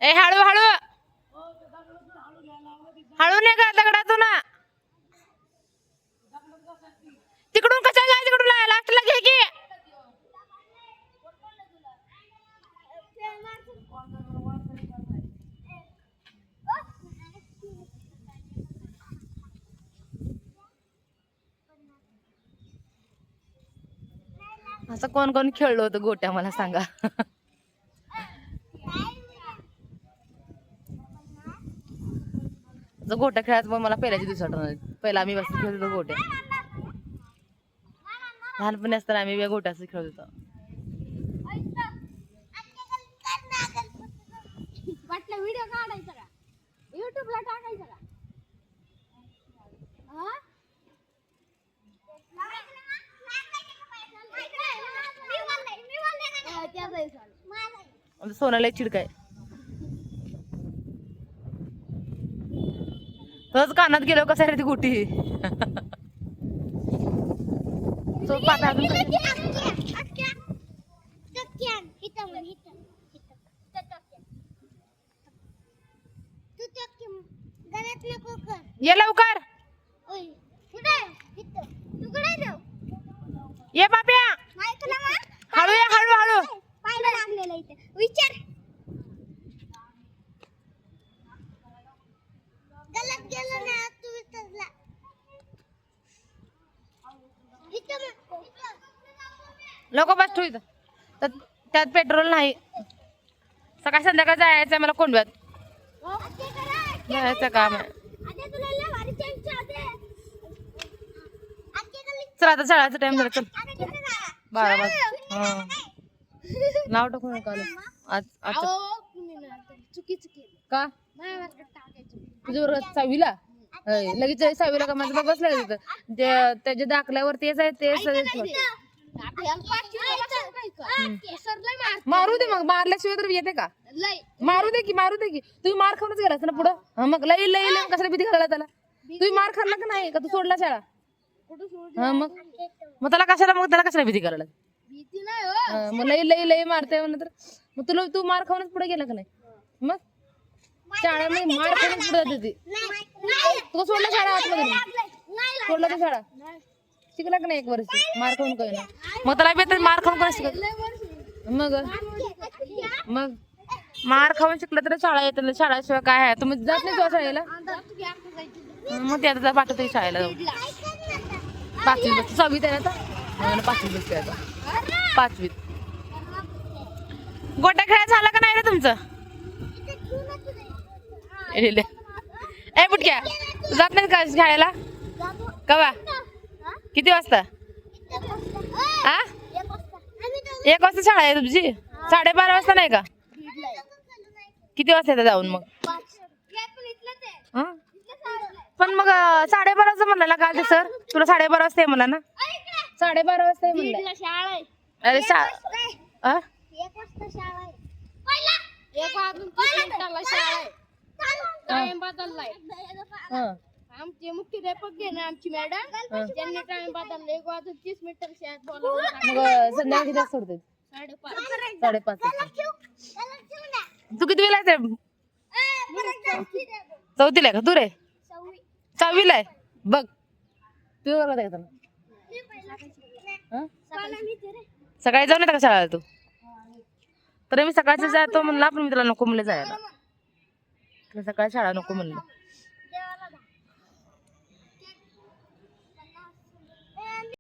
ए हळू हळू हळू नाही का दगडातून तिकडून कशा जाय तिकडून लास्टला घे की असं कोण कोण खेळलो होतं गोट्या मला सांगा. गोट्या खेळायचं पण मला पहिल्याच्या दिवसात पहिला आम्ही बस खेळत होतो गोट्या. लहानपणी असताना आम्ही गोट्याच खेळत होतो. व्हिडिओ काढायचा का युट्यूबला टाकायचा का सोनाला चिडकाय तोच कानात गेलो कसा रे ती गोटी. ये लवकर ये पाप्या हळू ये हळू हळू विचार गलत गेलं ना तू विचारला लोक बस ठेवू इथं त्यात पेट्रोल नाही. सकाळ संध्याकाळ जायचं मला कोंडव्यात जायचं काम आहे. चल आता शाळाचा टाइम झाला चल 12 वाजता. नाव टाकू नका आज चुकी का तुझ्या वर्गात 6वीला लगेच 6वीला का माझं बसलं तिथं त्याच्या दाखल्यावर तेच आहे ते मारू दे मग मारल्याशिवाय तर येते का मारू दे की तुम्ही मार खाऊनच गेलास ना पुढं मग लई लई लई कशाला भीती घालायला त्याला तुम्ही मार खाल्ला का नाही का तू सोडला शाळा हा मग त्याला कशाला भीती करायला मग लई लई लई मारते म्हणलं तर मग तुला तू मार खाऊनच पुढे गेला का नाही मग शाळेमध्ये मार खाऊनच पुढे जाते तू सोडला शाळा आतमध्ये सोडला तू शाळा शिकला का नाही 1 वर्ष मार खाऊन काय ना मग त्याला बेहतर मार खाऊन काय शिकत मग मार खाऊन शिकलं तर शाळा येत शाळाशिवाय काय आहे तुम्ही जात नाही तुझ्या शाळेला मग ते आता पाठवते शाळेला जाऊन 5वी बस 6वीत आहे आता 5वी बस आता 5वीत. गोट्या खेळा झाला का नाही रे तुमचं ए बुटक्या जात नाही का शाळेला कवा किती वाजता 1 वाजता शाळा आहे तुमची 12:30 वाजता नाही का किती वाजता येतं जाऊन मग पण मग 12:30 वाजता म्हणला ना काल ते सर तुला 12:30 वाजता म्हणला ना 12:30 वाजता म्हणलं अरे शाळा 1 वाजता शाळा आहे आमचे मुख्याध्यापक घे ना आमची मॅडम त्यांनी टाइम बदलला 1 वाजून 30 मिनिटं शाळेत बोलावलं मग संध्याकाळी किती सोडते 5:30 तू किती वेळा आहे 4थीला आहे का तू रे 6वीला आहे बघ तू वर्गात आहे का सकाळी जाऊन येतं का शाळेला तू तर मी सकाळचं जातो म्हणला पण मी तुला नको म्हणलं जायला सकाळी शाळा नको म्हणलं